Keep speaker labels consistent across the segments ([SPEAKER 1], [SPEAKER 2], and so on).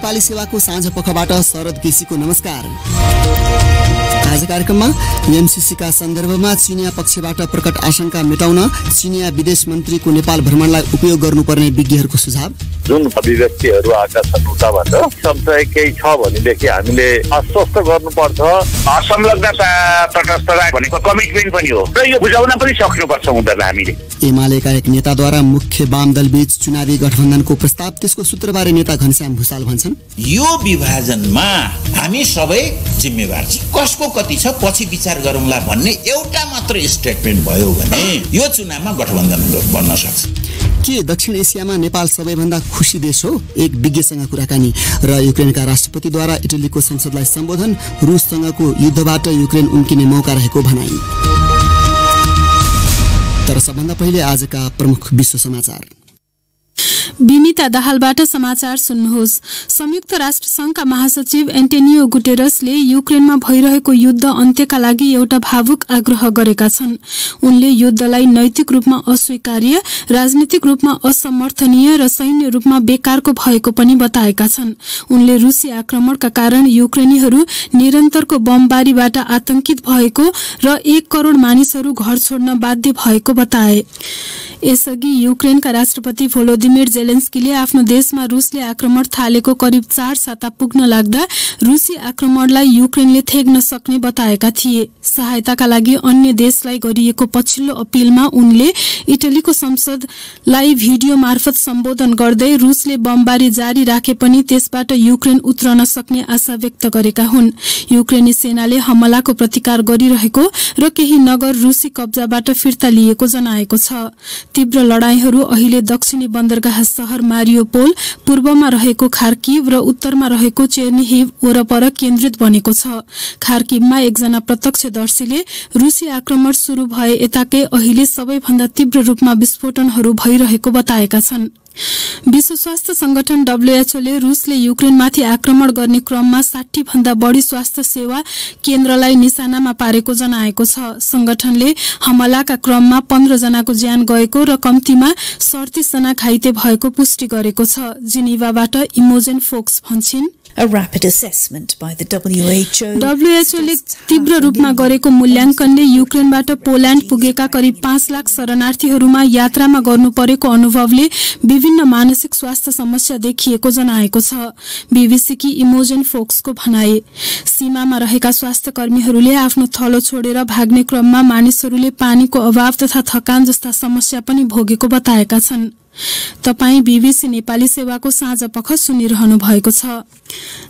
[SPEAKER 1] नेपाली सेवाको साँझ पखबाट शरद केसीको नमस्कार। आज कार्यक्रममा एमसीसीका सन्दर्भमा चिनिया पक्षबाट प्रकट आशंका मेटाउन चिनिया विदेश मन्त्रीको नेपाल भ्रमणलाई उपयोग गर्नुपर्ने विज्ञहरूको सुझाव।
[SPEAKER 2] जुन अभिव्यक्तिहरू आएका छन् उताबाट संशय केही छ भनेदेखि हामीले आश्वस्त गर्नुपर्छ।
[SPEAKER 3] संलग्नता तटस्थता भनेको कमिटमेन्ट पनि हो र यो बुझाउन पनि सक्नुपर्छ उनीहरूलाई हामीले।
[SPEAKER 1] एमालेका एक नेताद्वारा मुख्य वाम दल बीच चुनावी गठबन्धनको प्रस्ताव, त्यसको सूत्रबारे नेता घनश्याम भुसाल भन्छन्,
[SPEAKER 4] यो विभाजनमा हामी सबै जिम्मेवार छौँ, कसको कति छ पछि विचार गरौँला भन्ने एउटा मात्र स्टेटमेन्ट भयो भने यो चुनावमा गठबन्धन बन्न सक्छ।
[SPEAKER 1] के दक्षिण एसियामा नेपाल सबैभन्दा खुशी देश हो? एक विज्ञसँग कुराकानी। र युक्रेनका राष्ट्रपतिद्वारा इटलीको संसदलाई सम्बोधन, रुससँगको युद्धबाट युक्रेन उम्किने मौका रहेको भनाई। तर सबभन्दा पहिले आजका प्रमुख विश्व समाचार।
[SPEAKER 5] बिनिता दाहालबाट समाचार सुन्नुहोस्। संयुक्त राष्ट्र संघका महासचिव एन्टोनियो गुटेरसले युक्रेनमा भइरहेको युद्ध अन्त्यका लागि एउटा भावुक आग्रह गरेका छन्। उनले युद्धलाई नैतिक रूपमा अस्वीकार्य, राजनीतिक रूपमा असमर्थनीय र सैन्य रूपमा बेकारको भएको पनि बताएका छन्। उनले रुसी आक्रमणका कारण युक्रेनीहरू निरन्तरको बमबारीबाट आतंकित भएको र 1 करोड मानिसहरू घर छोड्न बाध्य भएको बताए। यसअघि युक्रेनका राष्ट्रपति भोलोदिमिर जेलेन्स्कीले आफ्नो देशमा रुसले आक्रमण थालेको करिब 4 साता पुग्न लाग्दा रुसी आक्रमणलाई युक्रेनले थेग्न सक्ने बताएका थिए। सहायताका लागि अन्य देशलाई गरिएको पछिल्लो अपीलमा उनले इटलीको संसदलाई भिडियो मार्फत सम्बोधन गर्दै रुसले बमबारी जारी राखे पनि त्यसबाट युक्रेन उत्रन सक्ने आशा व्यक्त गरेका हुन्। युक्रेनी सेनाले हमलाको प्रतिकार गरिरहेको र केही नगर रुसी कब्जाबाट फिर्ता लिएको जनाएको छ। तीव्र लडाईहरू अहिले दक्षिणी बन्दरगाह शहर मारियोपोल, पूर्वमा रहेको खार्किव र उत्तरमा रहेको चेर्निहिभ वरपर केन्द्रित बनेको छ। खार्किवमा एकजना प्रत्यक्षदर्शीले रुसी आक्रमण शुरू भए यताकै अहिले सबैभन्दा तीव्र रूपमा विस्फोटनहरू भइरहेको बताएका छन्। विश्व स्वास्थ्य संगठन WHO ले रुसले युक्रेनमाथि आक्रमण गर्ने क्रममा 60 भन्दा बढी स्वास्थ्य सेवा केन्द्रलाई निशानामा पारेको जनाएको छ। संगठनले हमलाका क्रममा 15 जनाको ज्यान गएको र कम्तीमा 37 जना घाइते भएको पुष्टि गरेको छ। जिनिभाबाट इमोजेन फोक्स भन्छिन्, WHO ले तीव्र रूपमा गरेको मूल्याङ्कनले युक्रेनबाट पोल्याण्ड पुगेका करिब 5 लाख शरणार्थीहरूमा यात्रामा गर्नु परेको अनुभवले विभिन्न मानसिक स्वास्थ्य समस्या देखिएको जनाएको छ। BBC की इमोजेन फोक्सको भनाई, सीमामा रहेका स्वास्थ्य कर्मीहरूले आफ्नो थलो छोडेर भाग्ने क्रममा मानिसहरूले पानीको अभाव तथा थकान जस्ता समस्या पनि भोगेको बताएका छन्। तपाई BBC नेपाली सेवाको साँझ पख सुनिरहनु भएको छ।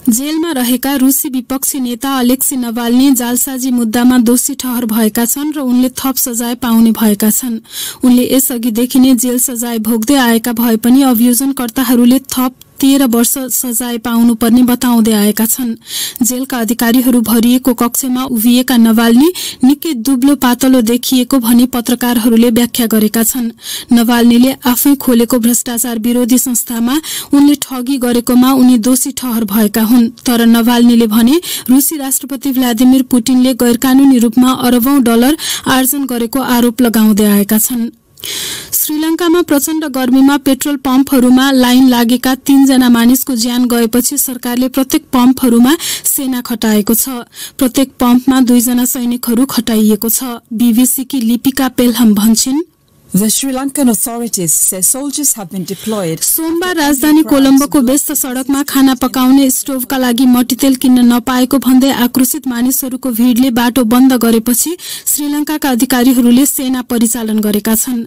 [SPEAKER 5] जेलमा रहेका रुसी विपक्षी नेता अलेक्सी नभाल्नी जालसाजी मुद्दामा दोषी ठहर भएका छन् र उनले थप सजाय पाउने भएका छन्। उनले यसअघिदेखि नै जेल सजाय भोग्दै आएका भए पनि अभियोजनकर्ताहरूले थप 13 वर्ष सजाय पाउनुपर्ने बताउँदै आएका छन्। जेलका अधिकारीहरू भरिएको कक्षमा उभिएका नभाल्नी निकै दुब्लो पातलो देखिएको भनी पत्रकारहरूले व्याख्या गरेका छन्। नभाल्नीले आफै खोलेको भ्रष्टाचार विरोधी संस्थामा उनले ठगी गरेकोमा उनी दोषी ठहर भएका हुन्। तर नभाल्नीले भने रुसी राष्ट्रपति भ्लादिमिर पुटिनले गैरकानूनी रूपमा अरबौं डलर आर्जन गरेको आरोप लगाउँदै आएका छन्। श्रीलंकामा प्रचण्ड गर्मीमा पेट्रोल पम्पहरूमा लाइन लागेका 3 जना मानिसको ज्यान गएपछि सरकारले प्रत्येक पम्पहरूमा सेना खटाएको छ। प्रत्येक पम्पमा 2 जना सैनिकहरू खटाइएको छ। BBC Ki Lipika पेल्हम भन्छिन्,
[SPEAKER 6] The Sri Lankan authorities say soldiers have been deployed.
[SPEAKER 5] सोमबार राजधानी कोलम्बोको व्यस्त सड़कमा खाना पकाउने स्टोभका लागि मट्टीतेल किन्न नपाएको भन्दै आक्रोशित मानिसहरूको भीड़ले बाटो बन्द गरेपछि श्रीलंकाका अधिकारीहरूले सेना परिचालन गरेका छन्।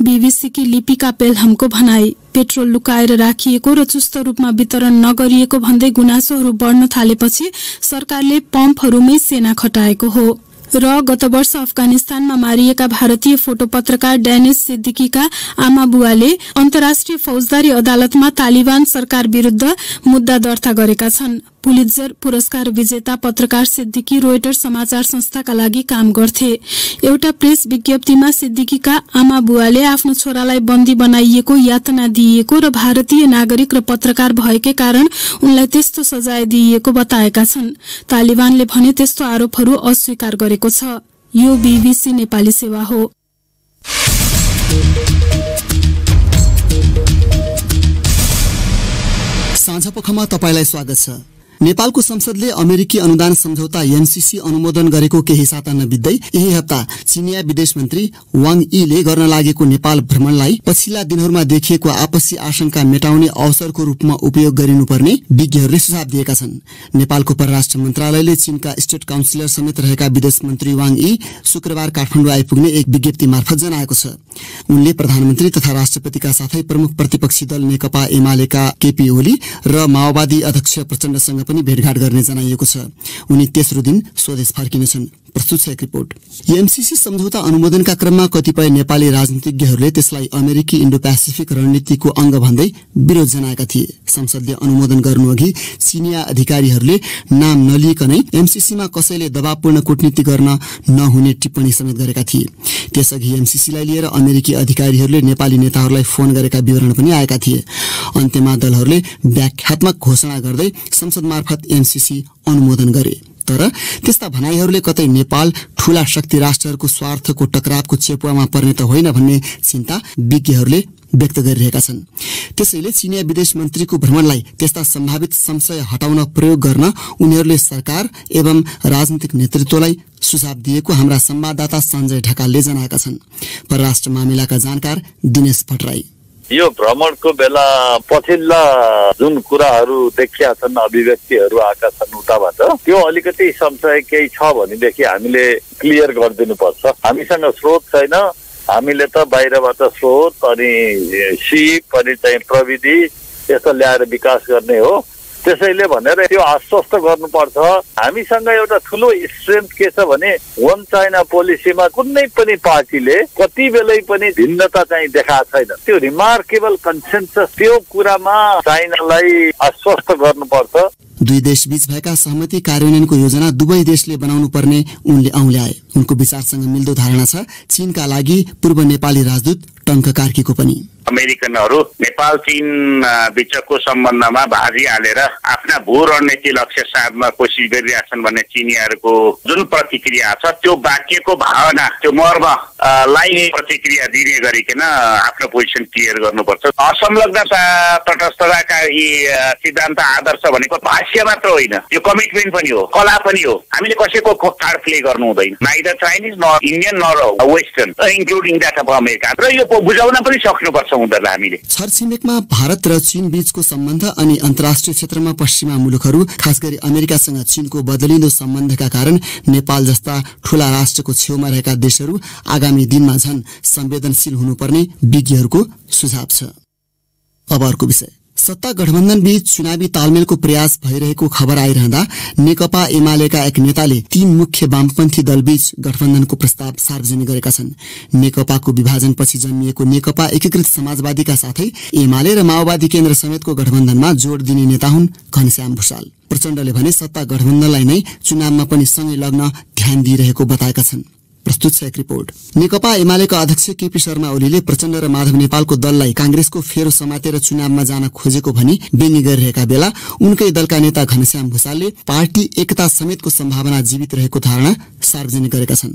[SPEAKER 5] BBC की लिपिका पेल्हमको भनाई, पेट्रोल लुकाएर राखिएको र चुस्त रूपमा वितरण नगरिएको भन्दै गुनासोहरू बढ्न थालेपछि सरकारले पम्पहरूमै सेना खटाएको हो। र गत वर्ष अफगानिस्तानमा मारिएका भारतीय फोटो पत्रकार ड्यानिश सिद्दिकीका आमा बुवाले अन्तर्राष्ट्रिय फौजदारी अदालतमा तालिबान सरकार विरुद्ध मुद्दा दर्ता गरेका छन्। पुलित्जर पुरस्कार विजेता पत्रकार सिद्दिकी रोइटर्स समाचार संस्थाका लागि काम गर्थे। एउटा प्रेस विज्ञप्तिमा सिद्दिकीका आमा बुवाले आफ्नो छोरालाई बन्दी बनाइएको, यातना दिइएको र भारतीय नागरिक र पत्रकार भएकै कारण उनलाई त्यस्तो सजाय दिइएको बताएका छन्। तालिबानले भने त्यस्तो आरोपहरू अस्वीकार गरेको छ। यो BBC नेपाली सेवा हो।
[SPEAKER 1] साँझपखमा तपाईलाई स्वागत छ। नेपालको संसदले अमेरिकी अनुदान सम्झौता एमसीसी अनुमोदन गरेको केही साता नबित्दै यही हप्ता चिनिया विदेश मन्त्री वाङ यीले गर्न लागेको नेपाल भ्रमणलाई पछिल्ला दिनहरूमा देखिएको आपसी आशंका मेटाउने अवसरको रूपमा उपयोग गरिनुपर्ने विज्ञहरूले सुझाव दिएका छन्। नेपालको परराष्ट्र मन्त्रालयले चीनका स्टेट काउन्सिलर समेत रहेका विदेश मन्त्री वाङ यी शुक्रबार काठमाडौँ आइपुग्ने एक विज्ञप्ति मार्फत जनाएको छ। उनले प्रधानमन्त्री तथा राष्ट्रपतिका साथै प्रमुख प्रतिपक्षी दल नेकपा एमालेका केपी ओली र माओवादी अध्यक्ष प्रचण्डसँग पनि भेटघाट गर्ने जनाइएको छ। उनी तेस्रो दिन स्वदेश फर्किनेछन्। प्रस्तुत छ एक रिपोर्ट। एमसीसी सम्झौता अनुमोदनका क्रममा कतिपय नेपाली राजनीतिज्ञहरूले त्यसलाई अमेरिकी इन्डो पेसिफिक रणनीतिको अंग भन्दै विरोध जनाएका थिए। संसदले अनुमोदन गर्नुअघि चिनिया अधिकारीहरूले नाम नलिइकनै एमसीसीमा कसैले दबावपूर्ण कूटनीति गर्न नहुने टिप्पणी समेत गरेका थिए। त्यसअघि एमसीसीलाई लिएर अमेरिकी अधिकारीहरूले नेपाली नेताहरूलाई फोन गरेका विवरण पनि आएका थिए। अन्त्यमा दलहरूले व्याख्यात्मक घोषणा गर्दै संसद मार्फत एमसीसी अनुमोदन गरे। तर त्यस्ता भनाइहरूले कतै नेपाल ठूला शक्ति राष्ट्रहरूको स्वार्थको टकरावको चेपुवामा पर्ने त होइन भन्ने चिन्ता विज्ञहरूले व्यक्त गरिरहेका छन्। त्यसैले चिनिया विदेश मन्त्रीको भ्रमणलाई त्यस्ता सम्भावित संशय हटाउन प्रयोग गर्न उनीहरूले सरकार एवं राजनीतिक नेतृत्वलाई सुझाव दिएको हाम्रा संवाददाता सञ्जय ढकालले जनाएका छन्। परराष्ट्र मामिलाका जानकार दिनेश भट्टराई।
[SPEAKER 2] यो भ्रमणको बेला पछिल्ला जुन कुराहरू देखिया छन्, अभिव्यक्तिहरू आएका छन् उताबाट, त्यो अलिकति संशय केही छ भनेदेखि हामीले क्लियर गरिदिनुपर्छ। हामीसँग स्रोत छैन, हामीले त बाहिरबाट स्रोत अनि सिप अनि चाहिँ प्रविधि यस्तो ल्याएर विकास गर्ने हो। त्यसैले भनेर त्यो आश्वस्त गर्नुपर्छ। हामीसँग एउटा ठुलो स्ट्रेन्थ के छ भने वन चाइना पोलिसीमा कुनै पनि पार्टीले कति बेलै पनि भिन्नता चाहिँ देखाएको छैन। त्यो रिमार्केबल कन्सेन्सस, त्यो कुरामा चाइनालाई आश्वस्त गर्नुपर्छ।
[SPEAKER 1] दुई देशबीच भएका सहमति कार्यान्वयनको योजना दुवै देशले बनाउनु पर्ने उनले औल्याए। उनको विचारसँग मिल्दो धारणा छ चीनका लागि पूर्व नेपाली राजदूत टंक कार्कीको पनि।
[SPEAKER 3] अमेरिकनहरू नेपाल चीन बीचको सम्बन्धमा भाजी हालेर आफ्ना भू रणनीति लक्ष्य साधमा कोसिस गरिरहेछन् भन्ने चिनियाहरूको जुन प्रतिक्रिया छ, त्यो वाक्यको भावना, त्यो मर्मलाई प्रतिक्रिया दिने गरिकन आफ्नो पोजिसन क्लियर गर्नुपर्छ। असंलग्नता तटस्थताका यी सिद्धान्त आदर्श भनेको भाष्य मात्र होइन, यो कमिटमेन्ट पनि हो, कला पनि हो। हामीले कसैको कार्ड प्ले गर्नु हुँदैन, neither Chinese nor Indian nor western including that of America, र यो बुझाउन पनि सक्नुपर्छ उनीहरूलाई हामीले।
[SPEAKER 1] छरछिमेकमा भारत र चीन बीचको सम्बन्ध अनि अन्तर्राष्ट्रिय क्षेत्रमा पश्चिमा मुलुकहरू खास गरी अमेरिकासँग चीनको बदलिँदो सम्बन्धका कारण नेपाल जस्ता ठूला राष्ट्रको छेउमा रहेका देशहरू आगामी दिनमा झन् संवेदनशील हुनुपर्ने विज्ञहरूको सुझाव छ। अब अर्को विषय। सत्ता गठबन्धन बीच चुनावी तालमेलको प्रयास भइरहेको खबर आइरहँदा नेकपा एमालेका एक नेताले 3 मुख्य वामपन्थी दलबीच गठबन्धनको प्रस्ताव सार्वजनिक गरेका छन्। नेकपाको विभाजनपछि जन्मिएको नेकपा एकीकृत समाजवादीका साथै एमाले र माओवादी केन्द्र समेतको गठबन्धनमा जोड दिने नेता हुन् घनश्याम भुसाल। प्रचण्डले भने सत्ता गठबन्धनलाई नै चुनावमा पनि सँगै लग्न ध्यान दिइरहेको बताएका छन्। प्रस्तुत छ एक रिपोर्ट। नेकपा एमालेका अध्यक्ष केपी शर्मा ओलीले प्रचण्ड र माधव नेपालको दललाई कांग्रेसको फेरो समातेर चुनावमा जान खोजेको भनी व्यङ्ग्य गरिरहेका बेला उनकै दलका नेता घनश्याम भुसालले पार्टी एकता समेतको सम्भावना जीवित रहेको धारणा सार्वजनिक गरेका छन्।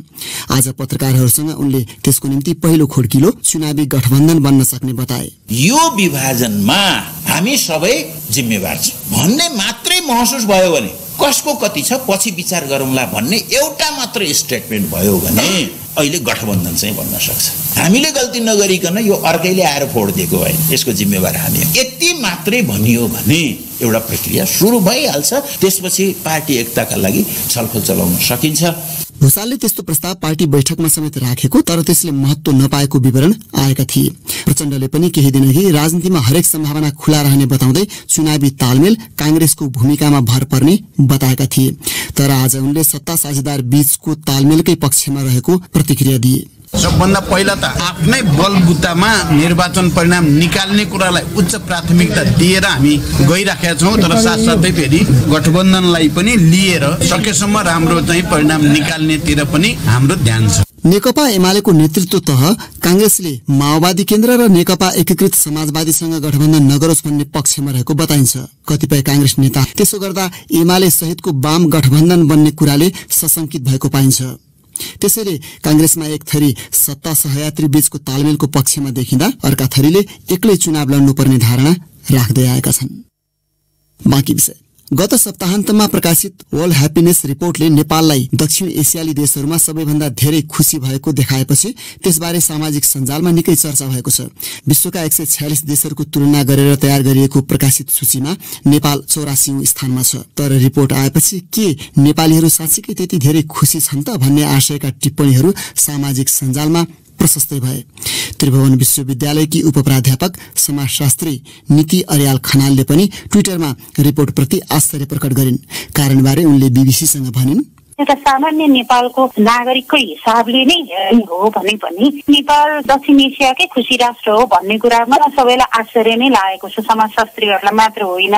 [SPEAKER 1] आज पत्रकारहरूसँग उनले त्यसको निम्ति पहिलो खोड्किलो चुनावी गठबन्धन बन्न सक्ने बताए।
[SPEAKER 4] यो विभाजनमा हामी सबै जिम्मेवार छौं भन्ने मात्रै महसुस भयो भने कसको कति छ पछि विचार गरौँला भन्ने एउटा मात्र स्टेटमेन्ट भयो भने अहिले गठबन्धन चाहिँ बन्न सक्छ। हामीले गल्ती नगरिकन यो अर्कैले आएर फोड दिएको होइन, यसको जिम्मेवार हामी। यति मात्रै भनियो भने एउटा प्रक्रिया सुरु भइहाल्छ, त्यसपछि पार्टी एकताका लागि छलफल चलाउन सकिन्छ।
[SPEAKER 1] भुसालले त्यस्तो प्रस्ताव पार्टी बैठकमा समेत राखेको तर त्यसले महत्व नपाएको विवरण आएका थिए। प्रचण्डले पनि केही दिनअघि राजनीतिमा हरेक सम्भावना खुला रहने बताउँदै चुनावी तालमेल कांग्रेसको भूमिकामा भर पर्ने बताएका थिए। तर आज उनले सत्ता साझेदार बीचको तालमेलकै पक्षमा रहेको प्रतिक्रिया दिए।
[SPEAKER 7] सबभन्दा पहिला त आफ्नै बलबुतामा निर्वाचन परिणाम निकाल्ने कुरालाई उच्च प्राथमिकता दिएर हामी गइराखेका छौं, तर साथसाथै फेरि गठबन्धनलाई पनि लिएर सकेसम्म राम्रो चाहिँ परिणाम निकाल्नेतिर पनि हाम्रो ध्यान छ।
[SPEAKER 1] नेकपा एमालेको नेतृत्व तह कांग्रेसले माओवादी केन्द्र र नेकपा एकीकृत समाजवादीसँग गठबन्धन नगरोस् भन्ने पक्षमा रहेको बताइन्छ। कतिपय कांग्रेस नेता त्यसो गर्दा एमाले सहितको वाम गठबन्धन बन्ने कुराले सशंकित भएको पाइन्छ। त्यसैले कांग्रेसमा एक थरी सत्ता सहयात्री बीचको तालमेलको पक्षमा देखिँदा अर्का थरीले एक्लै चुनाव लड्नुपर्ने धारणा राख्दै आएका छन्। बाँकी विषय। गत सप्ताहन्तमा प्रकाशित वर्ल्ड ह्याप्पिनेस रिपोर्टले नेपाललाई दक्षिण एसियाली देशहरूमा सबैभन्दा धेरै खुशी भएको देखाएपछि त्यसबारे सामाजिक सञ्जालमा निकै चर्चा भएको छ। विश्वका 146 देशहरूको तुलना गरेर तयार गरिएको प्रकाशित सूचीमा नेपाल 84औं स्थानमा छ। तर रिपोर्ट आएपछि के नेपालीहरू साँच्चै त्यति धेरै खुशी छन् त भन्ने आशयका टिप्पणीहरू सामाजिक सञ्जालमा प्रशस्तै भए। त्रिभुवन विश्वविद्यालयकी उपप्राध्यापक समाजशास्त्री नीति अर्याल खनालले पनि ट्विटरमा रिपोर्टप्रति आश्चर्य प्रकट गरिन्। कारणबारे उनले बीबीसीसँग भनिन्,
[SPEAKER 8] एउटा सामान्य नेपालको नागरिकको हिसाबले नै हेर्ने हो भने पनि नेपाल दक्षिण एसियाकै खुसी राष्ट्र हो भन्ने कुरामा सबैलाई आश्चर्य नै लागेको छ। समाजशास्त्रीहरूलाई मात्र होइन।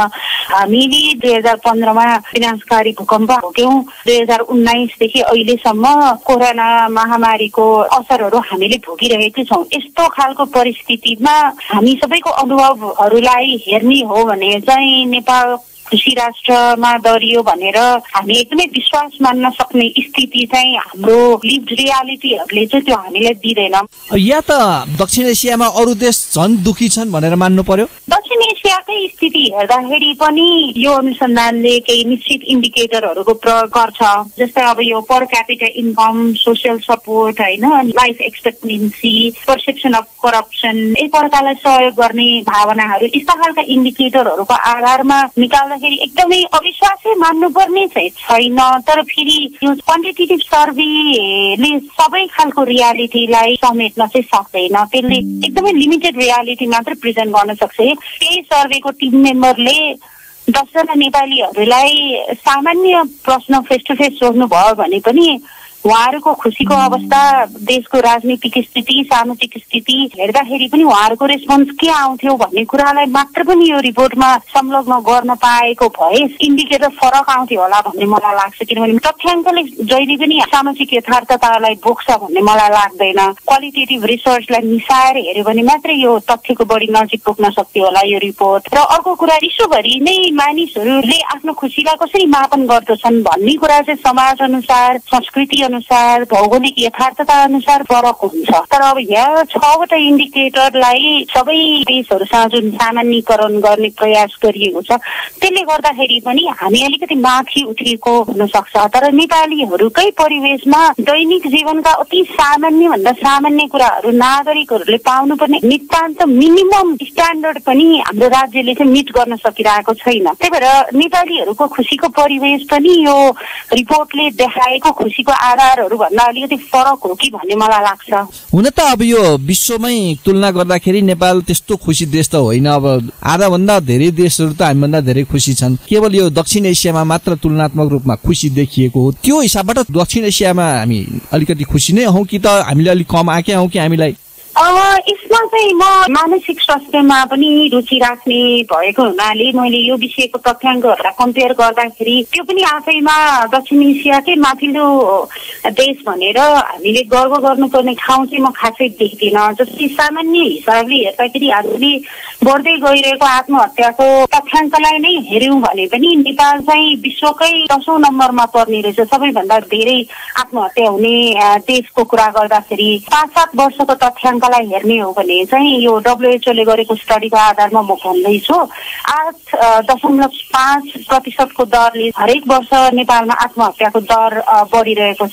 [SPEAKER 8] हामीले 2015मा विनाशकारी भूकम्प भोग्यौं। 2019देखि अहिलेसम्म कोरोना महामारीको असरहरू हामीले भोगिरहेका छौं। यस्तो खालको परिस्थितिमा हामी सबैको अनुभवहरूलाई हेर्ने हो भने चाहिँ नेपाल खुसी राष्ट्रमा दरियो भनेर हामी एकदमै विश्वास मान्न सक्ने स्थिति चाहिँ हाम्रो लिभ्ड रियालिटीहरूले चाहिँ त्यो हामीलाई दिँदैन।
[SPEAKER 9] या त दक्षिण एसियामा अरू देश झन् दुखी छन् भनेर मान्नु पर्यो?
[SPEAKER 8] दक्षिण एसियाकै स्थिति हेर्दाखेरि पनि यो अनुसन्धानले केही निश्चित इन्डिकेटरहरूको प्रयोग गर्छ। जस्तै अब यो per capita income, social support होइन, life expectancy, perception of corruption, एकअर्कालाई सहयोग गर्ने भावनाहरू, यस्ता खालका इन्डिकेटरहरूको आधारमा निकाल्दा एकदमै अविश्वासै मान्नुपर्ने चाहिँ छैन। तर फेरि यो क्वान्टिटेटिभ सर्वेले सबै खालको रियालिटीलाई समेट्न चाहिँ सक्दैन। त्यसले एकदमै लिमिटेड रियालिटी मात्र प्रेजेन्ट गर्न सक्छ। त्यही सर्वेको टिम मेम्बरले 10 जना नेपालीहरूलाई सामान्य प्रश्न फेस टु फेस सोध्नु भयो भने पनि उहाँहरूको खुसीको अवस्था, देशको राजनीतिक स्थिति, सामाजिक स्थिति हेर्दाखेरि पनि उहाँहरूको रेस्पोन्स के आउँथ्यो भन्ने कुरालाई मात्र पनि यो रिपोर्टमा संलग्न गर्न पाएको भए इन्डिकेटर फरक आउँथ्यो होला भन्ने मलाई लाग्छ। किनभने तथ्याङ्कले जहिले पनि सामाजिक यथार्थतालाई बोक्छ भन्ने मलाई लाग्दैन। क्वालिटेटिभ रिसर्चलाई मिसाएर हेऱ्यो भने मात्रै यो तथ्यको बढी नजिक पुग्न सक्थ्यो होला यो रिपोर्ट। र अर्को कुरा, विश्वभरि नै मानिसहरूले आफ्नो खुसीलाई कसरी मापन गर्दछन् भन्ने कुरा चाहिँ समाज अनुसार, संस्कृति अनुसार, भौगोलिक यथार्थता अनुसार फरक हुन्छ। तर अब यहाँ 6वटा इन्डिकेटरलाई सबै देशहरूसँग जुन सामान्यकरण गर्ने प्रयास गरिएको छ त्यसले गर्दाखेरि पनि हामी अलिकति माथि उठेको हुन सक्छ। तर नेपालीहरूकै परिवेशमा दैनिक जीवनका अति सामान्य भन्दा सामान्य कुराहरू नागरिकहरूले पाउनुपर्ने नितान्त मिनिमम स्ट्यान्डर्ड पनि हाम्रो राज्यले चाहिँ मिट गर्न सकिरहेको छैन। त्यही भएर नेपालीहरूको खुसीको परिवेश पनि यो रिपोर्टले देखाएको खुसीको आधारहरू भन्दा अलिकति फरक हो कि भन्ने मलाई लाग्छ।
[SPEAKER 9] हुन त अब यो विश्वमै तुलना गर्दाखेरि नेपाल त्यस्तो खुसी देश त होइन। अब आधा भन्दा धेरै देशहरू त हामीभन्दा धेरै खुसी छन्। केवल यो दक्षिण एसियामा मात्र तुलनात्मक रूपमा खुसी देखिएको हो। त्यो हिसाबबाट दक्षिण एसियामा हामी अलिकति खुसी नै हौ कि त हामीले अलिक कम आएकै हौ कि हामीलाई?
[SPEAKER 8] यसमा चाहिँ म मानसिक स्वास्थ्यमा पनि रुचि राख्ने भएको हुनाले मैले यो विषयको तथ्याङ्कहरूलाई कम्पेयर गर्दाखेरि त्यो पनि आफैमा दक्षिण एसियाकै माथिल्लो देश भनेर हामीले गर्व गर्नुपर्ने ठाउँ चाहिँ म खासै देख्दिनँ। जस्तै सामान्य हिसाबले हेर्दाखेरि हामीले बढ्दै गइरहेको आत्महत्याको तथ्याङ्कलाई नै हेऱ्यौँ भने पनि नेपाल चाहिँ विश्वकै 10औं नम्बरमा पर्ने रहेछ सबैभन्दा धेरै आत्महत्या हुने देशको कुरा गर्दाखेरि। 5-7 वर्षको तथ्याङ्कलाई हेर्ने हो भने चाहिँ यो WHO ले गरेको स्टडीको आधारमा म भन्दैछु 8.5% को दरले हरेक वर्ष नेपालमा आत्महत्याको दर बढिरहेको छ।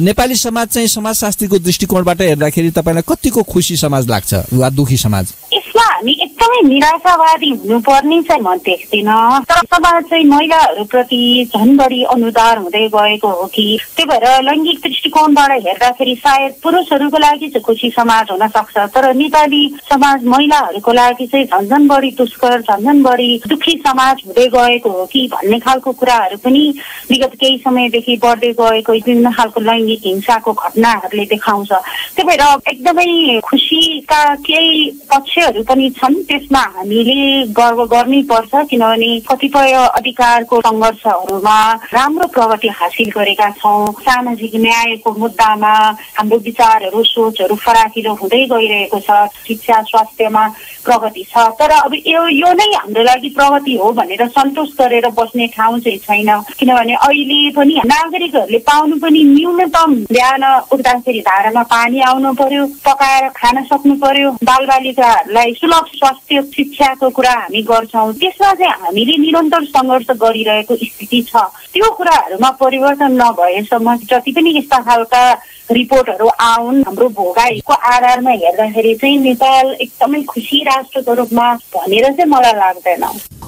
[SPEAKER 9] नेपाली समाज चाहिँ समाजशास्त्रीको दृष्टिकोणबाट हेर्दाखेरि तपाईलाई कतिको खुसी समाज लाग्छ वा दुखी समाज?
[SPEAKER 8] यसमा हामी एकदमै निराशावादी हुनुपर्ने चाहिँ म देख्दिनँ। तर समाज चाहिँ महिलाहरूप्रति झन् बढी अनुदार हुँदै गएको हो कि त्यही भएर लैङ्गिक दृष्टिकोणबाट हेर्दाखेरि सायद पुरुषहरूको लागि चाहिँ खुसी समाज हुन सक्छ। तर नेपाली समाज महिलाहरूको लागि चाहिँ झन्झन बढी दुष्कर, झन्झन बढी दुखी समाज हुँदै गएको हो कि भन्ने खालको कुराहरू पनि विगत केही समयदेखि बढ्दै गएको विभिन्न खालको लैङ्गिक हिंसाको घटनाहरूले देखाउँछ। त्यही भएर एकदमै खुसीका केही पक्षहरू पनि छन्, त्यसमा हामीले गर्व गर्नै पर्छ। किनभने कतिपय अधिकारको सङ्घर्षहरूमा राम्रो प्रगति हासिल गरेका छौँ। सामाजिक न्यायको मुद्दामा हाम्रो विचारहरू, सोचहरू फराकिलो हुँदै गइरहेको छ। शिक्षा, स्वास्थ्यमा प्रगति छ। तर अब यो नै हाम्रो लागि प्रगति हो भनेर सन्तोष गरेर बस्ने ठाउँ चाहिँ छैन। किनभने अहिले पनि नागरिकहरूले पाउनु पनि न्यूनतम बिहान उठ्दाखेरि धारामा पानी आउनु पर्यो, पकाएर खान सक्नु पर्यो, बालबालिकाहरूलाई सुलभ स्वास्थ्य शिक्षाको कुरा हामी गर्छौँ, त्यसमा चाहिँ हामीले निरन्तर सङ्घर्ष गरिरहेको स्थिति छ। त्यो कुराहरूमा परिवर्तन नभएसम्म जति पनि यस्ता खालका रिपोर्टहरू आउन् हाम्रो भोगाईको आधारमा हेर्दाखेरि चाहिँ नेपाल एकदमै खुसी राष्ट्रको रूपमा भनेर चाहिँ मलाई लाग्दैन।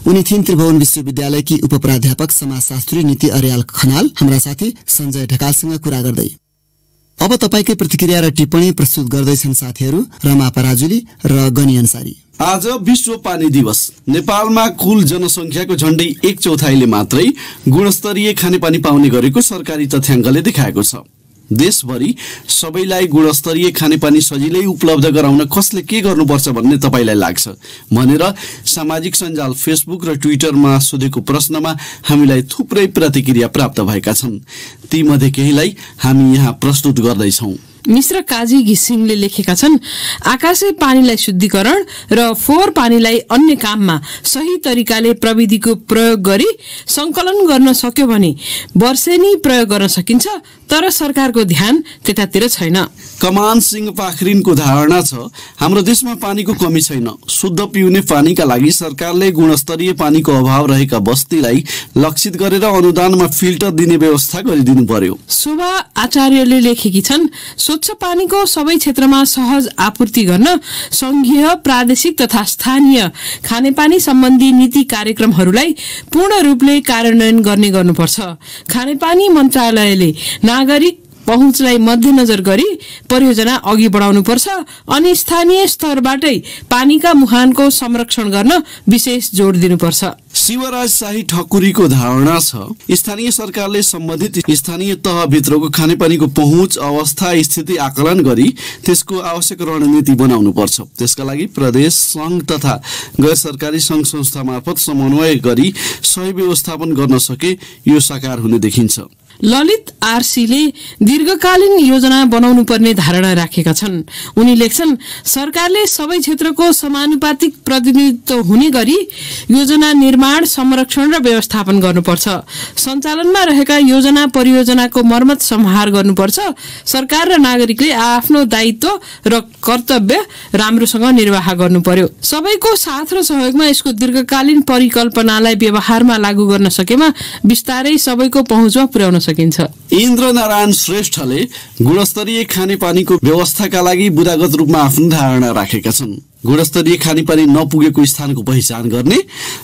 [SPEAKER 1] उनी थिइन् त्रिभुवन विश्वविद्यालयकी उपप्राध्यापक समाजशास्त्री नीति अर्याल खनाल हाम्रा साथी सञ्जय ढकालसँग कुरा गर्दै। अब तपाईकै प्रतिक्रिया र टिप्पणी प्रस्तुत गर्दैछन् साथीहरू रमा पराजुली र गनी अन्सारी।
[SPEAKER 10] आज विश्व पानी दिवस। नेपालमा कुल जनसंख्याको झण्डै 1/4 मात्रै गुणस्तरीय खानेपानी पाउने गरेको सरकारी तथ्याङ्कले देखाएको छ। देशभरि सबैलाई गुणस्तरीय खानेपानी सजिलै उपलब्ध गराउन कसले के गर्नुपर्छ भन्ने तपाईलाई लाग्छ भनेर सामाजिक सञ्जाल फेसबुक र ट्विटरमा सोधेको प्रश्नमा हामीलाई थुप्रै प्रतिक्रिया प्राप्त भएका छन्। तीमध्ये केहीलाई हामी यहाँ प्रस्तुत गर्दैछौँ।
[SPEAKER 11] मिश्र काजी घिसिङले लेखेका छन्, आकाशे पानीलाई शुद्धिकरण र फोहोर पानीलाई अन्य काममा सही तरिकाले प्रविधिको प्रयोग गरी संकलन गर्न सक्यो भने वर्षेनी प्रयोग गर्न सकिन्छ, तर सरकारको ध्यान त्यतातिर छैन।
[SPEAKER 10] कमान सिंह पाखरिनको धारणा छ, हाम्रो देशमा पानीको कमी छैन। शुद्ध पिउने पानीका लागि सरकारले गुणस्तरीय पानीको अभाव रहेका बस्तीलाई लक्षित गरेर अनुदानमा फिल्टर दिने व्यवस्था गरिदिनु पर्यो।
[SPEAKER 11] शोभा आचार्यले लेखेकी छन्, स्वच्छ पानीको सबै क्षेत्रमा सहज आपूर्ति गर्न संघीय, प्रादेशिक तथा स्थानीय खानेपानी सम्बन्धी नीति कार्यक्रमहरूलाई पूर्ण रूपले कार्यान्वयन गर्नुपर्छ। खानेपानी मन्त्रालयले नागरिक पहुँचलाई मध्यनजर गरी परियोजना अघि बढाउनुपर्छ अनि स्थानीय स्तरबाटै पानीका मुहानको संरक्षण गर्न विशेष जोड दिनुपर्छ।
[SPEAKER 10] शिवराज शाही ठकुरीको धारणा छ, स्थानीय सरकारले सम्बन्धित स्थानीय तहभित्रको खानेपानीको पहुँच, अवस्था, स्थिति आकलन गरी त्यसको आवश्यक रणनीति बनाउनुपर्छ। त्यसका लागि प्रदेश, संघ तथा गैर सरकारी संघ संस्था मार्फत समन्वय गरी सही व्यवस्थापन गर्न सके यो साकार हुने देखिन्छ।
[SPEAKER 11] ललित आरसीले दीर्घकालीन योजना बनाउनु पर्ने धारणा राखेका छन्। उनी लेख्छन्, सरकारले सबै क्षेत्रको समानुपातिक प्रतिनिधित्व हुने गरी योजना निर्माण, संरक्षण र व्यवस्थापन गर्नुपर्छ। सञ्चालनमा रहेका योजना परियोजनाको मर्मत सम्हार गर्नुपर्छ। सरकार र नागरिकले आफ्नो दायित्व र कर्तव्य राम्रोसँग निर्वाह गर्नु पर्यो। सबैको साथ र सहयोगमा यसको दीर्घकालीन परिकल्पनालाई व्यवहारमा लागू गर्न सकेमा बिस्तारै सबैको पहुँचमा पुर्याउन सकिन्छ।
[SPEAKER 10] इन्द्र नारायण श्रेष्ठले गुणस्तरीय खानेपानीको व्यवस्थाका लागि बुदागत रूपमा आफ्नो धारणा राखेका छन्। गुणस्तरीय खानेपानी नपुगेको स्थानको पहिचान गर्ने,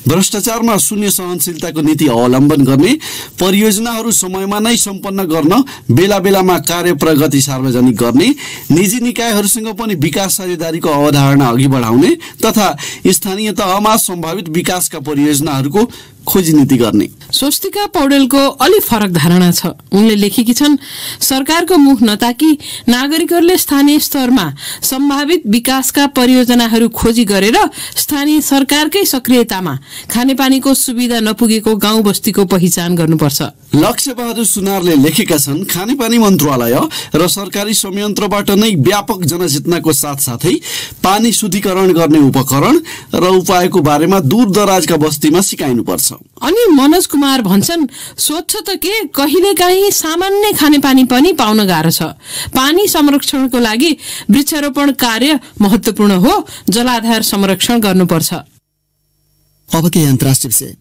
[SPEAKER 10] भ्रष्टाचारमा शून्य सहनशीलताको नीति अवलम्बन गर्ने, परियोजनाहरू समयमा नै सम्पन्न गर्न बेला बेलामा कार्य प्रगति सार्वजनिक गर्ने, निजी निकायहरूसँग पनि विकास साझेदारीको अवधारणा अघि बढाउने तथा स्थानीय तहमा सम्भावित विकासका परियोजनाहरूको खोजी नीति गर्ने।
[SPEAKER 11] स्वस्तिका पौडेलको अलि फरक धारणा छ। उनले लेखेकी छन्, सरकारको मुख नताकी नागरिकहरूले स्थानीय स्तरमा सम्भावित विकासका परियोजनाहरू खोजी गरेर स्थानीय सरकारकै सक्रियतामा खानेपानीको सुविधा नपुगेको गाउँ बस्तीको पहिचान गर्नुपर्छ।
[SPEAKER 10] लक्ष्य बहादुर सुनारले लेखेका छन्, खानेपानी मन्त्रालय र सरकारी संयन्त्रबाट नै व्यापक जनचेतनाको साथसाथै पानी शुद्धिकरण गर्ने उपकरण र उपायको बारेमा दूरदराजका बस्तीमा सिकाइनुपर्छ।
[SPEAKER 11] अनि मनोज कुमार भन्छन्, स्वच्छ त के, कहिलेकाहीँ सामान्य खानेपानी पनि पाउन गाह्रो छ। पानी संरक्षणको लागि वृक्षारोपण कार्य महत्वपूर्ण हो, जलाधार संरक्षण गर्नुपर्छ।
[SPEAKER 1] अब के अन्तर्राष्ट्रिय विषय।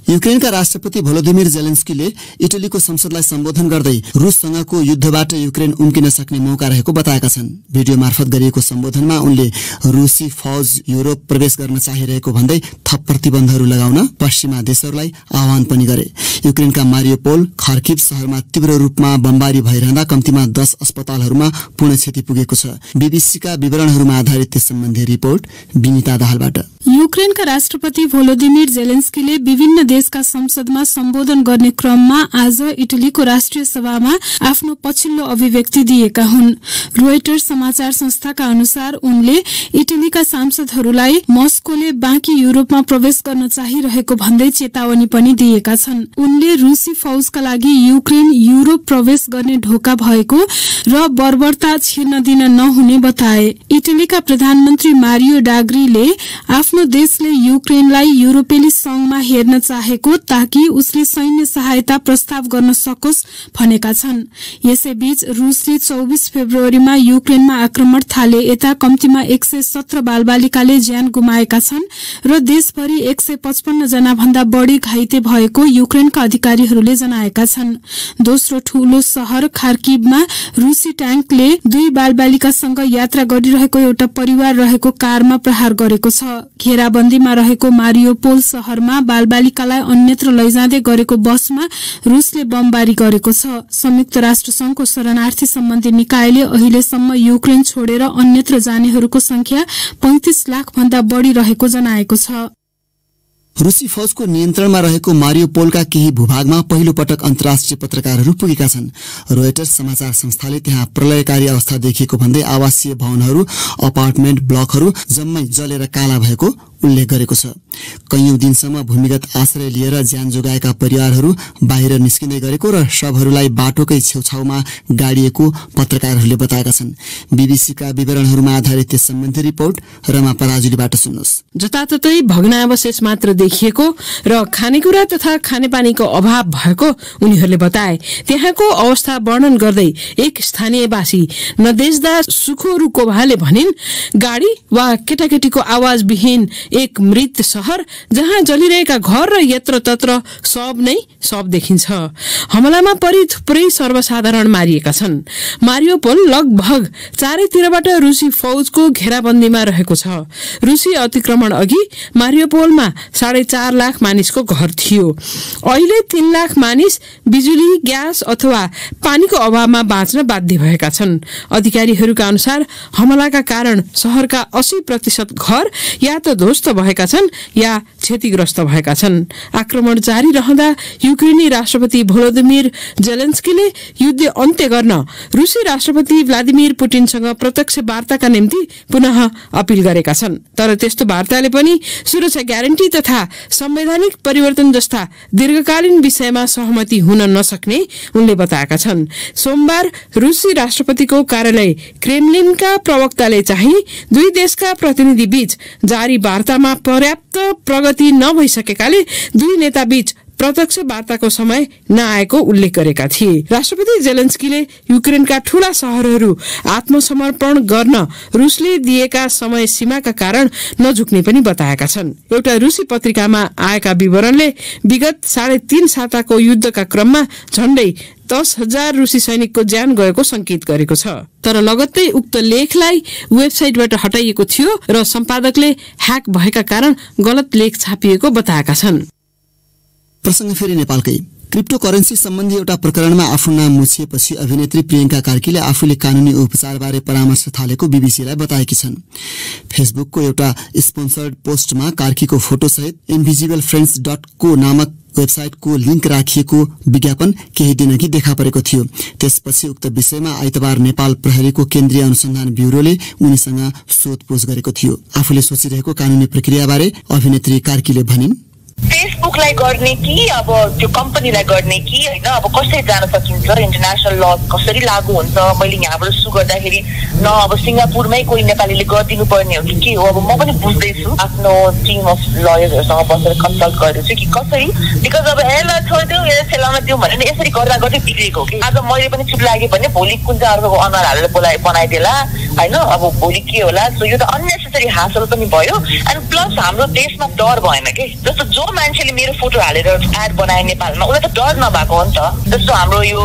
[SPEAKER 1] युक्रेनका राष्ट्रपति भोलोदिमिर जेलेन्स्कीले इटलीको संसदलाई सम्बोधन गर्दै रुससँगको युद्धबाट युक्रेन उम्किन सक्ने मौका रहेको बताएका छन्। भिडियो मार्फत गरिएको सम्बोधनमा उनले रुसी फौज युरोप प्रवेश गर्न चाहिरहेको भन्दै थप प्रतिबन्धहरू लगाउन पश्चिमा देशहरूलाई आह्वान पनि गरे। युक्रेनका मारियोपोल, खार्किभ शहरमा तीव्र रूपमा बमबारी भइरहँदा कम्तीमा 10 अस्पतालहरूमा पूर्ण क्षति पुगेको छ। बीबीसीका विवरणहरूमा आधारित त्यस सम्बन्धी रिपोर्ट विनिता दाहालबाट।
[SPEAKER 5] युक्रेनका राष्ट्रपति भोलोदिमिर जेलेन्स्कीले विभिन्न देशका संसदमा सम्बोधन गर्ने क्रममा आज इटलीको राष्ट्रिय सभामा आफ्नो पछिल्लो अभिव्यक्ति दिएका हुन्। रोइटर्स समाचार संस्थाका अनुसार उनले इटलीका सांसदहरूलाई मस्कोले बाँकी युरोपमा प्रवेश गर्न चाहिरहेको भन्दै चेतावनी पनि दिएका छन्। उनले रुसी फौजका लागि युक्रेन युरोप प्रवेश गर्ने ढोका भएको र बर्बरता छिर्न दिन नहुने बताए। इटलीका प्रधानमन्त्री मारियो ड्राघीले आफ्नो देशले युक्रेनलाई युरोपेली संघमा हेर्न चाहे चाहेको ताकि उसले सैन्य सहायता प्रस्ताव गर्न सकोस् भनेका छन्। यसैबीच रुसले 24 फेब्रुअरीमा युक्रेनमा आक्रमण थाले यता कम्तीमा 117 बालबालिकाले ज्यान गुमाएका छन् र देशभरि 155 जना भन्दा बढ़ी घाइते भएको युक्रेनका अधिकारीहरूले जनाएका छन्। दोस्रो ठूलो शहर खार्किवमा रुसी ट्याङ्कले 2 बालबालिकासँग यात्रा गरिरहेको एउटा परिवार रहेको कारमा प्रहार गरेको छ। घेराबन्दीमा रहेको मारियोपोल शहरमा बालबालिकालाई अन्यत्र लैजाँदै गरेको बसमा रुसले बमबारी गरेको छ। संयुक्त राष्ट्र संघको शरणार्थी सम्बन्धी निकायले अहिलेसम्म युक्रेन छोडेर अन्यत्र जानेहरूको संख्या 35 लाख भन्दा बढ़ी रहेको जनाएको छ।
[SPEAKER 1] रुसी फौजको नियन्त्रणमा रहेको मारियोपोलका केही भूभागमा पहिलो पटक अन्तर्राष्ट्रिय पत्रकारहरू पुगेका छन्। रोयटर्स समाचार संस्थाले त्यहाँ प्रलयकारी अवस्था देखिएको भन्दै आवासीय भवनहरू, अपार्टमेन्ट ब्लकहरू जम्मै जलेर काला भएको उल्लेख गरेको छ। कैयौं दिनसम्म भूमिगत आश्रय लिएर ज्यान जोगाएका परिवारहरू बाहिर निस्किँदै गरेको र शवहरूलाई बाटोकै छेउछाउमा गाडिएको पत्रकारहरूले बताएका छन्। बीबीसीका विवरणहरूमा आधारित यस सम्बन्धी रिपोर्ट रमा पराजुलीबाट सुन्नुहोस्।
[SPEAKER 11] जताततै भग्नावशेष मात्र देखिएको र खानेकुरा तथा खानेपानीको अभाव भएको उनीहरूले बताए। त्यहाँको अवस्था वर्णन गर्दै एक स्थानीयवासी नदेशदा सुखोरु कोभाले भनिन्, गाडी वा केटाकेटीको आवाज विहीन एक मृत शहर जहाँ जलिरहेका घर र यत्रतत्र सब देखिन्छ। हमलामा परि थुप्रै सर्वसाधारण मारिएका छन्। मारियोपोल लगभग चारैतिरबाट रुसी फौजको घेराबन्दीमा रहेको छ। रुसी अतिक्रमण अघि मारियोपोलमा 4.5 लाख मानिसको घर थियो। अहिले 3 लाख मानिस बिजुली, ग्यास अथवा पानीको अभावमा बाँच्न बाध्य भएका छन्। अधिकारीहरूका अनुसार हमलाका कारण शहरका 80% घर या त ध्वस्त भएका छन् या क्षतिग्रस्त भएका छन्। आक्रमण जारी रहँदा युक्रेनी राष्ट्रपति भोलोदिमिर जेलेन्स्कीले युद्ध अन्त्य गर्न रुसी राष्ट्रपति भ्लादिमिर पुटिनसँग प्रत्यक्ष वार्ताका निम्ति पुनः अपील गरेका छन्। तर त्यस्तो वार्ताले पनि सुरक्षा ग्यारेन्टी तथा संवैधानिक परिवर्तन जस्ता दीर्घकालीन विषयमा सहमति हुन नसक्ने उनले बताएका छन्। सोमबार रुसी राष्ट्रपतिको कार्यालय क्रेमलिनका प्रवक्ताले चाहिँ दुई देशका प्रतिनिधि बीच जारी वार्तामा पर्याप्त प्रगति नभइसकेकाले दुई नेता बीच प्रत्यक्ष वार्ताको समय नआएको उल्लेख गरेका थिए। राष्ट्रपति जेलेन्स्कीले युक्रेनका ठूला शहरहरू आत्मसमर्पण गर्न रुसले दिएका समय सीमाका कारण नझुक्ने पनि बताएका छन्। एउटा रुसी पत्रिकामा आएका विवरणले विगत 3.5 साताको युद्धका क्रममा झण्डै 10,000 रुसी सैनिकको ज्यान गएको संकेत गरेको छ। तर लगत्तै उक्त लेखलाई वेबसाइटबाट हटाइएको थियो र सम्पादकले ह्याक भएका कारण गलत लेख छापिएको बताएका छन्।
[SPEAKER 1] प्रसंग फेरि नेपालकै क्रिप्टो करेन्सी सम्बन्धी एउटा प्रकरणमा आफ्नो नाम मुछिएपछि अभिनेत्री प्रियंका कार्कीले आफूले कानूनी उपचारबारे परामर्श थालेको बीबीसीलाई बताएकी छन्। फेसबुकको एउटा स्पोन्सर्ड पोस्टमा कार्कीको फोटोसहित invisiblefriends.co नामक वेबसाइटको लिंक राखिएको विज्ञापन केही दिनअघि देखा परेको थियो। त्यसपछि उक्त विषयमा आइतबार नेपाल प्रहरीको केन्द्रीय अनुसन्धान ब्युरोले उनीसँग सोधपुछ गरेको थियो। आफूले सोचिरहेको कानूनी प्रक्रियाबारे अभिनेत्री कार्कीले भनिन्,
[SPEAKER 12] फेसबुकलाई गर्ने कि अब त्यो कम्पनीलाई गर्ने कि हैन, अब कसरी जान सकिन्छ, इन्टरनेशनल ल कसरी लागू हुन्छ, मैले यहाँबाट सु गर्दाखेरि न अब सिङ्गापुरमै कोही नेपालीले गरिदिनु पर्ने हो कि के हो, अब म पनि बुझ्दैछु। आफ्नो टिम अफ लयरहरूसँग बसेर कन्सल्ट गर्दैछु कि कसरी, बिकज अब यसलाई छोडिदिउँ यसलाई सेलाउन दिउँ भने यसरी गर्दा गर्दै बिग्रेको कि आज मैले पनि चुप लाग्यो भने भोलि कुन चाहिँ अर्को अनुहार हालेर बनाइदेला हैन, अब भोलि के होला। सो यो त अननेसेसरी हासल पनि भयो। एन्ड प्लस हाम्रो देशमा डर भएन कि, जस्तो जो मान्छेले मेरो फोटो हालेर एड बनाए नेपालमा उसलाई त डर नभएको हो नि त। जस्तो हाम्रो यो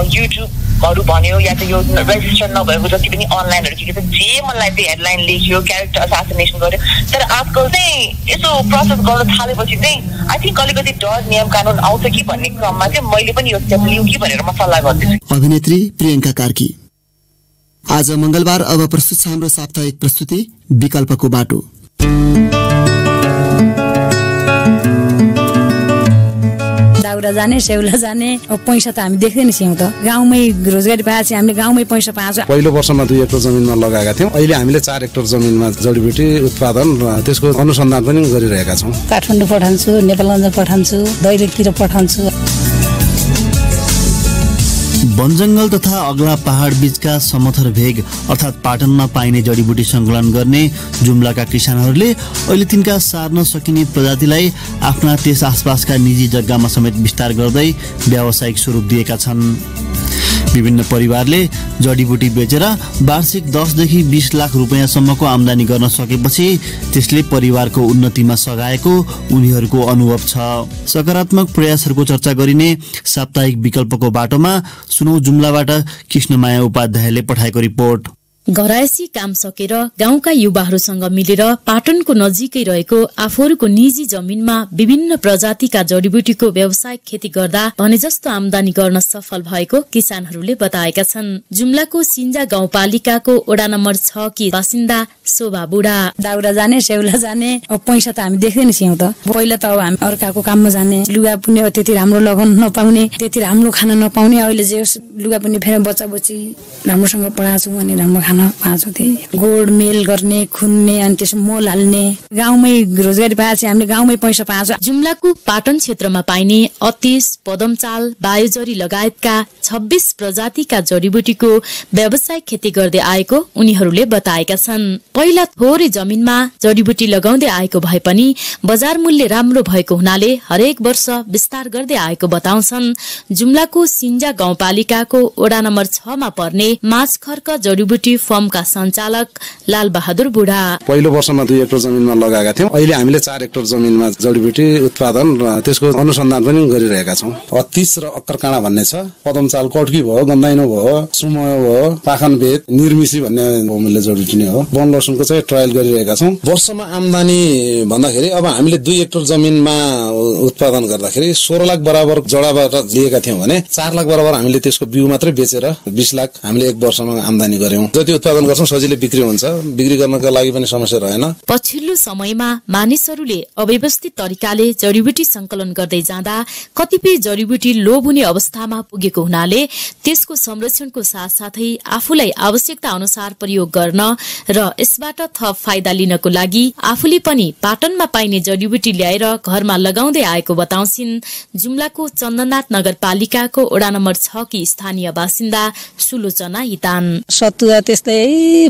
[SPEAKER 12] युट्युबहरू भन्यो या त यो रेजिस्टर नभएको जति पनि अनलाइनहरू के छ, जे मनलाई त्यो हेडलाइन लेख्यो, क्यारेक्टर असासिनेसन गर्यो। तर आजकल चाहिँ यसो प्रोसेस गर्न थालेपछि चाहिँ आई थिङ्क अलिकति डर नियम कानुन आउँछ कि भन्ने क्रममा चाहिँ मैले पनि यो स्टेप लिउँ कि भनेर म सल्लाह गर्दैछु।
[SPEAKER 1] अभिनेत्री प्रियंका कार्की। आज मंगलबार अब प्रस्तुत छ हाम्रो साप्ताहिक प्रस्तुति विकल्पको बाटो।
[SPEAKER 13] दाउरा जाने, सेउला जाने, अब पैसा त हामी देख्दैन छौँ त। गाउँमै रोजगारी पाएपछि हामीले गाउँमै पैसा पाउँछ।
[SPEAKER 14] पहिलो वर्षमा 2 हेक्टर जमिनमा लगाएका थियौँ, अहिले हामीले 4 हेक्टर जमिनमा जडीबुटी उत्पादन र त्यसको अनुसन्धान पनि गरिरहेका छौँ।
[SPEAKER 13] काठमाडौँ पठाउँछु, नेपालगञ्ज पठाउँछु, दैलेखतिर पठाउँछु।
[SPEAKER 10] वनजङ्गल तथा अग्ला पहाड बीचका समथर भेग अर्थात् पाटनमा पाइने जडीबुटी सङ्कलन गर्ने जुम्लाका किसानहरूले अहिले तिनका सार्न सकिने प्रजातिलाई आफ्ना त्यस आसपासका निजी जग्गामा समेत विस्तार गर्दै व्यावसायिक स्वरूप दिएका छन्। विभिन्न परिवारले जडीबुटी बेचेर वार्षिक 10 देखि 20 लाख रुपैयाँसम्मको आम्दानी गर्न सकेपछि त्यसले परिवारको उन्नतिमा सघाएको उनीहरूको अनुभव छ। सकारात्मक प्रयासहरूको चर्चा गरिने साप्ताहिक विकल्पको बाटोमा सुनौ जुम्लाबाट कृष्णमाया उपाध्यायले पठाएको रिपोर्ट।
[SPEAKER 15] घरायसी काम सकेर गाउँका युवाहरूसँग मिलेर पाटनको नजिकै रहेको आफूहरूको निजी जमिनमा विभिन्न प्रजातिका जडीबुटीको व्यावसायिक खेती गर्दा भने जस्तो आम्दानी गर्न सफल भएको किसानहरूले बताएका छन्। जुम्लाको सिन्जा गाउँपालिकाको वडा नम्बर 6 की बासिन्दा शोभा बुढा।
[SPEAKER 13] दाउरा जाने सेउला जाने अब पैसा त हामी देख्दैन थियौं त। पहिला त अब हामी अर्काको काममा जाने, लुगा पुन्ने त्यति राम्रो लगाउन नपाउने, त्यति राम्रो खाना नपाउने। अहिले जे लुगा पुन्ने फेरि बच्चा बच्ची राम्रोसँग पढाछु भने राम्रो खाना पाउँछौँ। गोड मेल गर्ने, खुन्ने अनि त्यसमा मोल हाल्ने, गाउँमै रोजगारी पाएपछि हामीले गाउँमै पैसा पाउँछौँ।
[SPEAKER 15] जुम्लाको पाटन क्षेत्रमा पाइने अतिश, पदमचाल, बायोजरी लगायतका 26 प्रजातिका जडीबुटीको व्यावसायिक खेती गर्दै आएको उनीहरूले बताएका छन्। पहिला थोरै जमिनमा जडीबुटी लगाउँदै आएको भए पनि बजार मूल्य राम्रो भएको हुनाले हरेक वर्ष विस्तार गर्दै आएको बताउँछन्। जुम्लाको सिन्जा गाउँपालिकाको वडा नम्बर 6 मा पर्ने माछखर्क जडीबुटी फर्मका सञ्चालक लाल बहादुर बुढा।
[SPEAKER 14] पहिलो वर्षमा 2 हेक्टर जमिनमा लगाएका थियौं। अहिले हामीले 4 हेक्टर जमिनमा जडीबुटी उत्पादन र त्यसको अनुसन्धान पनि गरिरहेका छौं। अतिश र अक्करकाँडा भन्ने छ, पदमचाल कट्की भयो, गन्दाइनो भयो, सुमय भयो, पाखनबेद, निर्मिसी भन्ने बहुमूल्य जडीबुटी नै हो। वन लसुनको चाहिँ ट्रायल गरिरहेका छौं। वर्षमा आम्दानी भन्दाखेरि अब हामीले 2 हेक्टर जमिनमा उत्पादन गर्दाखेरि 16 लाख बराबर जडाबाट लिएका थियौं भने 4 लाख बराबर हामीले त्यसको बिउ मात्रै बेचेर 20 लाख हामीले एक वर्षमा आम्दानी गर्यौं। जति उत्पादन गर्छौं सजिलै बिक्री हुन्छ। बिक्री गर्नका लागि पनि समस्या रहेन।
[SPEAKER 15] पछिल्लो समयमा मानिसहरूले अव्यवस्थित तरिकाले जडीबुटी संकलन गर्दै जाँदा कतिपय जडीबुटी लोभ हुने अवस्थामा पुगेको हुनाले त्यसको संरक्षणको साथसाथै आफूलाई आवश्यकता अनुसार प्रयोग गर्न र यसबाट थप फाइदा लिनको लागि आफूले पनि पाटनमा पाइने जडीबुटी ल्याएर घरमा लगाउँदै आएको बताउँछिन् जुम्लाको चन्दननाथ नगरपालिकाको वडा नम्बर 6 की स्थानीय बासिन्दा सुलोचना हितान।
[SPEAKER 16] सतुवा त्यस्तै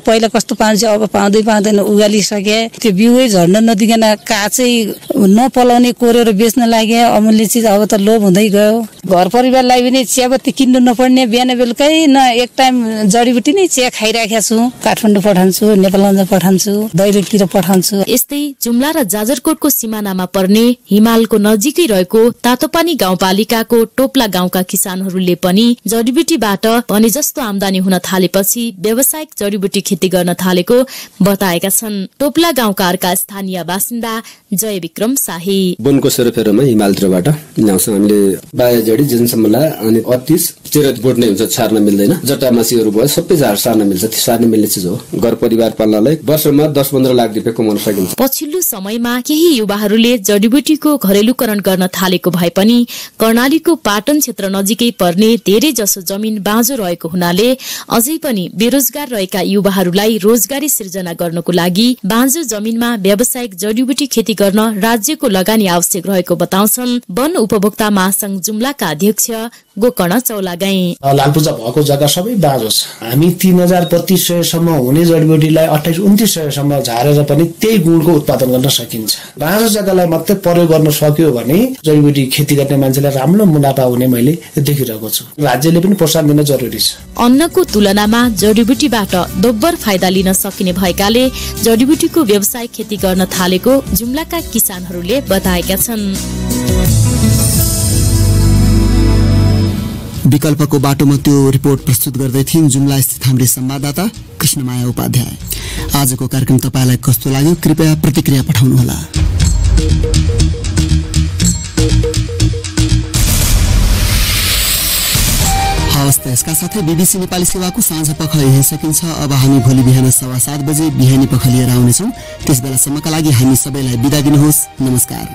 [SPEAKER 16] पहिला कस्तो पाउँछ अब पाउँदैन उगालिसके त्यो बिउै झर्न नदिकन काचै नपलाउने कोरेर बेच्न लागे। अमूल्य चिज अब त लोभ हुँदै गयो। घर परिवारलाई पनि चियापत्ती किन्नु नपर्ने, बिहान बेलुकै न एक टाइम जडीबुटी नै चिया खाइराखेको छु। काठमाडौँ पठाउँछु, नेपालगञ्ज पठाउँछु, दैलेखतिर पठाउँछु।
[SPEAKER 15] यस्तै जुम्ला र जाजरकोटको सिमानामा पर्ने हिमालको नजिकै रहेको तातोपानी गाउँपालिकाको टोप्ला गाउँका किसानहरूले पनि जडीबुटीबाट भने जस्तो आम्दानी हुन थालेपछि व्यावसायिक जडीबुटी खेती गर्न थालेको बताएका छन्। टोप्ला गाउँका अर्का स्थानीय बासिन्दा जय विक्रम शाही।
[SPEAKER 17] वनको सेरोफेरोमा हिमालतिरबाट ल्याउँछौँ हामीले बायोजडी जुनसम्मलाई अनि अतिश चेरत बोट नै हुन्छ, छार्न मिल्दैन। जटामासीहरू भयो सबै सार्न मिल्छ, त्यो सार्न मिल्ने चिज हो। घर परिवार पाल्नलाई वर्षमा 10-15 लाख रुपियाँ कमाउन सकिन्छ।
[SPEAKER 15] पछिल्लो समयमा केही युवाहरूले जडीबुटीको घरेलुकरण गर्न थालेको भए पनि कर्णालीको पाटन क्षेत्र नजिकै पर्ने धेरै जसो जमिन बाँझो रहेको हुनाले अझै पनि बेरोजगार रहेका युवाहरूलाई रोजगारी सिर्जना गर्नको लागि बाँझो जमिनमा व्यावसायिक जडीबुटी खेती गर्न राज्यको लगानी आवश्यक रहेको बताउँछन् वन उपभोक्ता महासंघ जुम्लाका अध्यक्ष गोकर्ण चौलागाई।
[SPEAKER 18] लालपूजा भएको जग्गा सबै बाँझो छ। हामी 3000-3200 सम्म हुने जडीबुटीलाई 2800-2900 सम्म झारेर पनि त्यही गुणको उत्पादन गर्न सकिन्छ। बाँझो जग्गालाई मात्रै प्रयोग गर्न सक्यो भने जडीबुटी खेती गर्ने मान्छेलाई राम्रो मुनाफा हुने मैले देखिरहेको छु। राज्यले पनि प्रोत्साहन दिन जरुरी छ।
[SPEAKER 15] अन्नको तुलनामा जडीबुटीबाट दोब्बर फाइदा लिन सकिने भएकाले जडीबुटीको व्यावसायिक खेती गर्न थालेको जुम्लाका किसानहरूले बताएका छन्।
[SPEAKER 1] विकल्पको बाटोमा त्यो रिपोर्ट प्रस्तुत गर्दै थिइन् जुम्ला स्थित हाम्री संवाददाता कृष्णमाया उपाध्याय। आजको कार्यक्रम तपाईलाई कस्तो लाग्यो कृपया प्रतिक्रिया पठाउनुहोला। हवस् त यसका साथै बीबीसी नेपाली सेवाको साँझ पख यही सकिन्छ। अब हामी भोलि बिहान 7:15 बजे बिहानी पख लिएर आउनेछौँ। त्यस बेलासम्मका लागि हामी सबैलाई बिदा दिनुहोस्। नमस्कार।